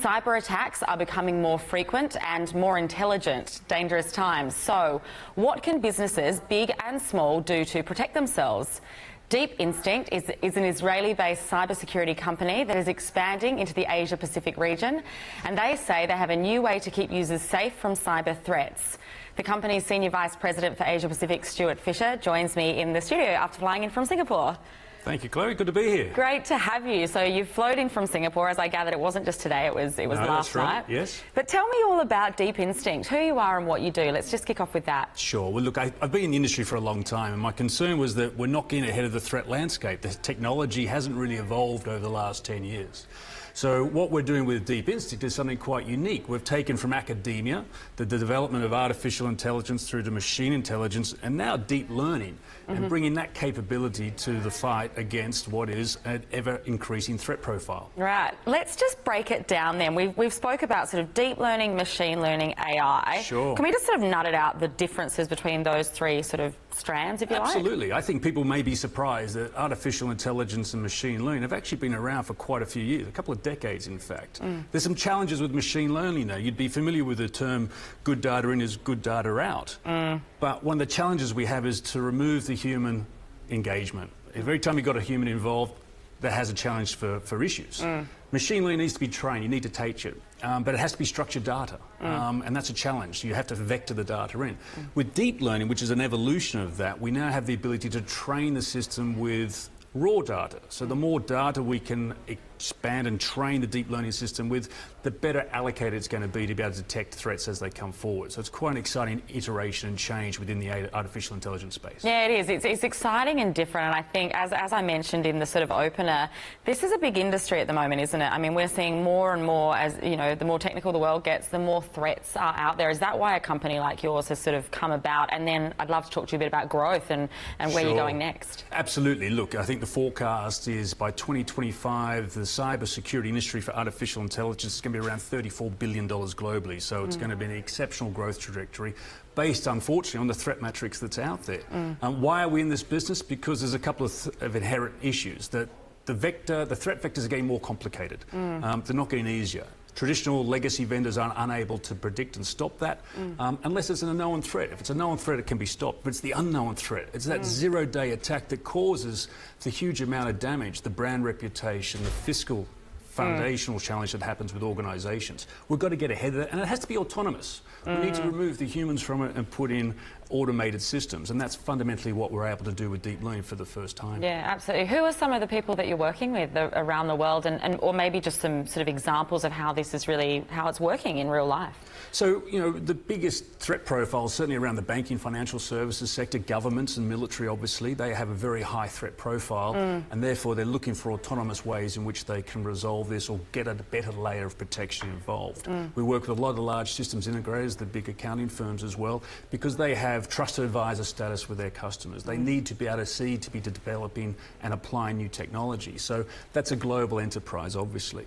Cyber attacks are becoming more frequent and more intelligent, dangerous times. So, what can businesses, big and small, do to protect themselves? Deep Instinct is an Israeli-based cybersecurity company that is expanding into the Asia-Pacific region, and they say they have a new way to keep users safe from cyber threats. The company's Senior Vice President for Asia-Pacific, Stuart Fisher, joins me in the studio after flying in from Singapore. Thank you, Chloe. Good to be here. Great to have you. So you've flown in from Singapore. As I gathered, it wasn't just today, it was last night. Yes. But tell me all about Deep Instinct, who you are and what you do. Let's just kick off with that. Sure. Well, look, I've been in the industry for a long time, and my concern was that we're not getting ahead of the threat landscape. The technology hasn't really evolved over the last 10 years. So what we're doing with Deep Instinct is something quite unique. We've taken from academia the development of artificial intelligence through to machine intelligence and now deep learning, and bringing that capability to the fight against what is an ever-increasing threat profile. Right. Let's just break it down then. We've spoke about sort of deep learning, machine learning, AI. Sure. Can we just sort of nut it out, the differences between those three sort of strands, if you like? Absolutely. I think people may be surprised that artificial intelligence and machine learning have actually been around for quite a few years, a couple of decades in fact. There's some challenges with machine learning though. You'd be familiar with the term good data in is good data out. But one of the challenges we have is to remove the human engagement. Every time you've got a human involved, that has a challenge for issues. Machine learning needs to be trained, you need to teach it, but it has to be structured data, and that's a challenge. You have to vector the data in. With deep learning, which is an evolution of that, we now have the ability to train the system with raw data. So the more data we can expand and train the deep learning system with, the better allocated it's going to be to be able to detect threats as they come forward. So it's quite an exciting iteration and change within the artificial intelligence space. Yeah, it is. It's exciting and different, and I think, as I mentioned in the sort of opener, this is a big industry at the moment, isn't it? I mean, we're seeing more and more, as you know, the more technical the world gets, the more threats are out there. Is that why a company like yours has sort of come about? And then I'd love to talk to you a bit about growth and where you're going next. Absolutely. Look, I think the forecast is by 2025, the cybersecurity industry for artificial intelligence is going to be around $34 billion globally. So it's going to be an exceptional growth trajectory based, unfortunately, on the threat matrix that's out there. Why are we in this business? Because there's a couple of inherent issues. That the threat vectors are getting more complicated. They're not getting easier. Traditional legacy vendors are unable to predict and stop that unless it's an unknown threat. If it's a known threat, it can be stopped, but it's the unknown threat. It's that zero-day attack that causes the huge amount of damage, the brand reputation, the fiscal foundational challenge that happens with organisations. We've got to get ahead of it, and it has to be autonomous. We need to remove the humans from it and put in automated systems, and that's fundamentally what we're able to do with deep learning for the first time. Yeah, absolutely. Who are some of the people that you're working with around the world, and or maybe just some sort of examples of how this is really, how it's working in real life? So, you know, the biggest threat profiles, certainly around the banking, financial services sector, governments and military, obviously, they have a very high threat profile, and therefore they're looking for autonomous ways in which they can resolve this or get a better layer of protection involved. We work with a lot of the large systems integrators, the big accounting firms as well, because they have trusted advisor status with their customers. They need to be able to be developing and applying new technology. So that's a global enterprise, obviously.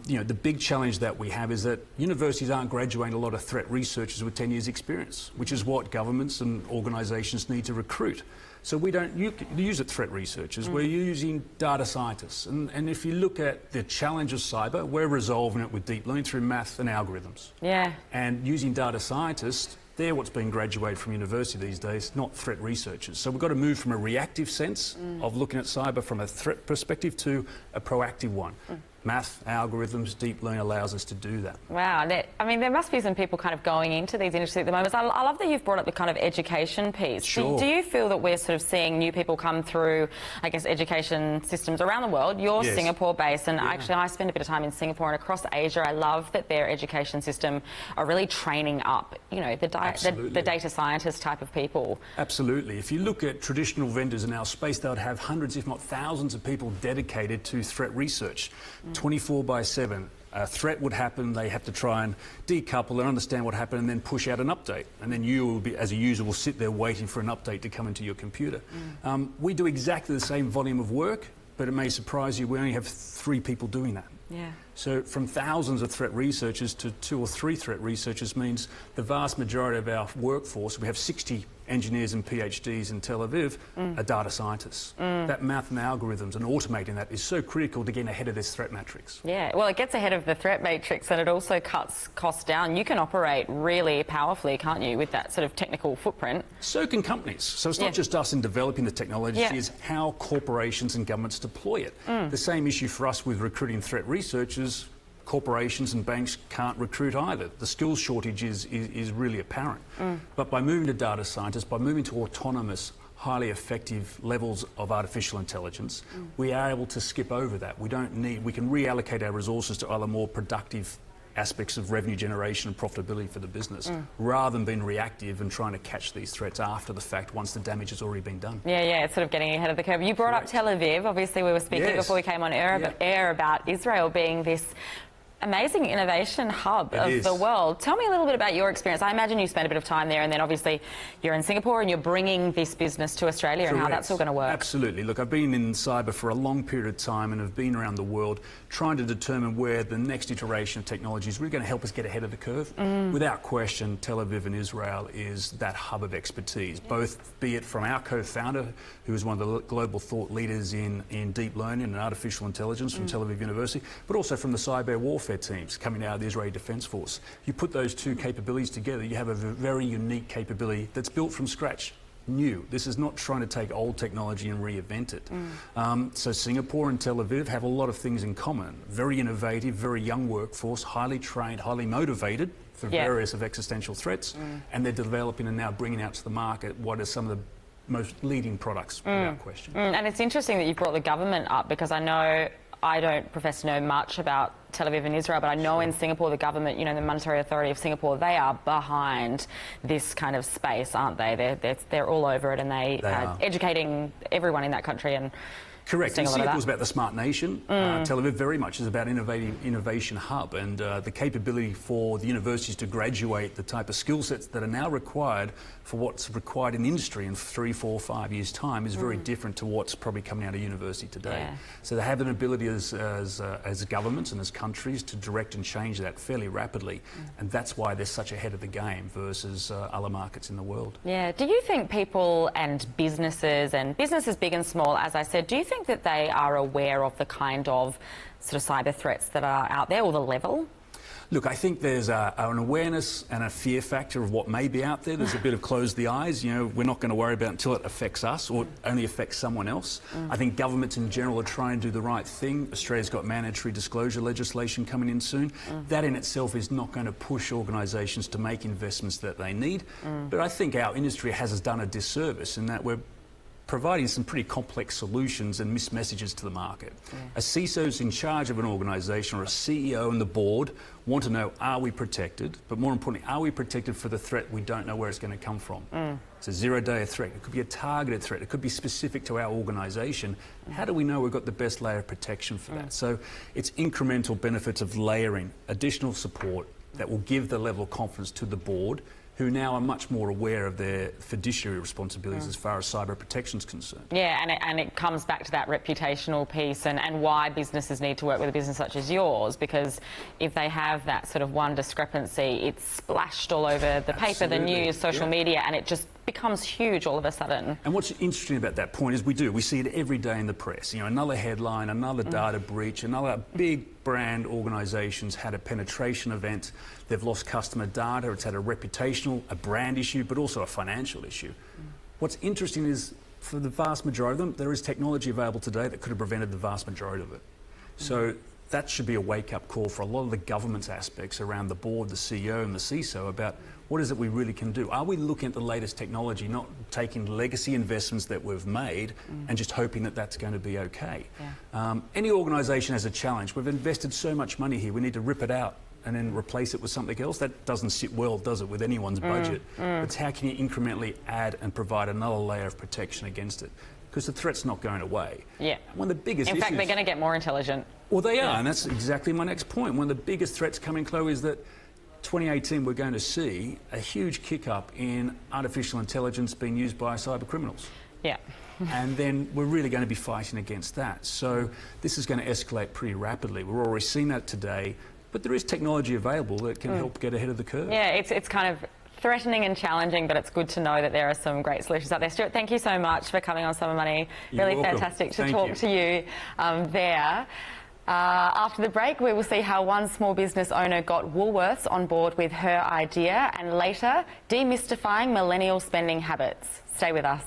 You know, the big challenge that we have is that universities aren't graduating a lot of threat researchers with 10 years experience, which is what governments and organisations need to recruit. So we don't use it threat researchers, we're using data scientists. And if you look at the challenge of cyber, we're resolving it with deep learning through math and algorithms. Yeah. And using data scientists, they're what's being graduated from university these days, not threat researchers. So we've got to move from a reactive sense of looking at cyber from a threat perspective to a proactive one. Math, algorithms, deep learning allows us to do that. Wow. I mean, there must be some people kind of going into these industries at the moment. I love that you've brought up the kind of education piece. Sure. Do you feel that we're sort of seeing new people come through, I guess, education systems around the world? You're Singapore-based, and actually I spend a bit of time in Singapore and across Asia. I love that their education system are really training up, you know, the data scientist type of people. Absolutely. If you look at traditional vendors in our space, they would have hundreds, if not thousands, of people dedicated to threat research. 24/7. A threat would happen, they have to try and decouple and understand what happened and then push out an update. And then you will be, as a user, will sit there waiting for an update to come into your computer. We do exactly the same volume of work, but it may surprise you, we only have 3 people doing that. Yeah. So from thousands of threat researchers to 2 or 3 threat researchers means the vast majority of our workforce, we have 60 engineers and PhDs in Tel Aviv, are data scientists. That math and algorithms and automating that is so critical to getting ahead of this threat matrix. Yeah, well, it gets ahead of the threat matrix and it also cuts costs down. You can operate really powerfully, can't you, with that sort of technical footprint? So can companies. So it's not just us in developing the technology, it's how corporations and governments deploy it. The same issue for us with recruiting threat researchers. Corporations and banks can't recruit either. The skills shortage is really apparent. But by moving to data scientists, by moving to autonomous, highly effective levels of artificial intelligence, we are able to skip over that. We can reallocate our resources to other more productive aspects of revenue generation and profitability for the business, rather than being reactive and trying to catch these threats after the fact once the damage has already been done. Yeah, it's sort of getting ahead of the curve. You brought up Tel Aviv. Obviously, we were speaking before we came on air about Israel being this amazing innovation hub of the world. Tell me a little bit about your experience. I imagine you spent a bit of time there and then obviously you're in Singapore and you're bringing this business to Australia and how that's all going to work. Absolutely. Look, I've been in cyber for a long period of time and have been around the world trying to determine where the next iteration of technology is really going to help us get ahead of the curve. Without question, Tel Aviv and Israel is that hub of expertise, both be it from our co-founder, who is one of the global thought leaders in deep learning and artificial intelligence from Tel Aviv University, but also from the cyber warfare teams coming out of the Israeli Defence Force. You put those two capabilities together, you have a very unique capability that's built from scratch. New. This is not trying to take old technology and reinvent it. So Singapore and Tel Aviv have a lot of things in common. Very innovative, very young workforce, highly trained, highly motivated for various of existential threats, and they're developing and now bringing out to the market what are some of the most leading products, without question. And it's interesting that you've brought the government up, because I know I don't profess to know much about Tel Aviv and Israel, but I know in Singapore, the government, you know, the Monetary Authority of Singapore, they are behind this kind of space, aren't they? They're all over it, and they are educating everyone in that country. And correct. And Singapore is about the smart nation. Tel Aviv very much is about innovation hub, and the capability for the universities to graduate the type of skill sets that are now required for what's required in industry in 3, 4, 5 years' time is very different to what's probably coming out of university today. So they have an ability as governments and as countries to direct and change that fairly rapidly, and that's why they're such ahead of the game versus other markets in the world. Yeah. Do you think people and businesses big and small, as I said, do you think that they are aware of the kind of sort of cyber threats that are out there, or the level? Look, I think there's an awareness and a fear factor of what may be out there. There's a bit of close the eyes. You know, we're not going to worry about it until it affects us or only affects someone else. I think governments in general are trying to do the right thing. Australia's got mandatory disclosure legislation coming in soon. That in itself is not going to push organisations to make investments that they need. But I think our industry has done a disservice in that we're providing some pretty complex solutions and missed messages to the market. A CISO is in charge of an organisation, or a CEO and the board want to know, are we protected? But more importantly, are we protected for the threat we don't know where it's going to come from? It's a zero-day threat. It could be a targeted threat. It could be specific to our organisation. How do we know we've got the best layer of protection for that? So it's incremental benefits of layering additional support that will give the level of confidence to the board, who now are much more aware of their fiduciary responsibilities as far as cyber protection is concerned. Yeah, and it comes back to that reputational piece and why businesses need to work with a business such as yours, because if they have that sort of one discrepancy, it's splashed all over the paper, the news, social media, and it just becomes huge all of a sudden. And what's interesting about that point is we see it every day in the press. You know, another headline, another data breach, another big brand organisation's had a penetration event. They've lost customer data. It's had a reputational, a brand issue, but also a financial issue. What's interesting is, for the vast majority of them, there is technology available today that could have prevented the vast majority of it. So that should be a wake-up call for a lot of the government's aspects around the board, the CEO and the CISO about what is it we really can do. Are we looking at the latest technology, not taking legacy investments that we've made and just hoping that that's going to be okay? Any organisation has a challenge. We've invested so much money here, we need to rip it out and then replace it with something else. That doesn't sit well, does it, with anyone's budget? It's how can you incrementally add and provide another layer of protection against it? Because the threat's not going away. One of the biggest In fact, they're going to get more intelligent. Well, they are, and that's exactly my next point. One of the biggest threats coming, Chloe, is that 2018 we're going to see a huge kick-up in artificial intelligence being used by cyber criminals. and then we're really going to be fighting against that. So this is going to escalate pretty rapidly. We're already seeing that today, but there is technology available that can help get ahead of the curve. Yeah, it's kind of threatening and challenging, but it's good to know that there are some great solutions out there. Stuart, thank you so much for coming on Summer Money. You're really welcome. Fantastic to Thank talk to you there. After the break, we will see how one small business owner got Woolworths on board with her idea, and later, demystifying millennial spending habits. Stay with us.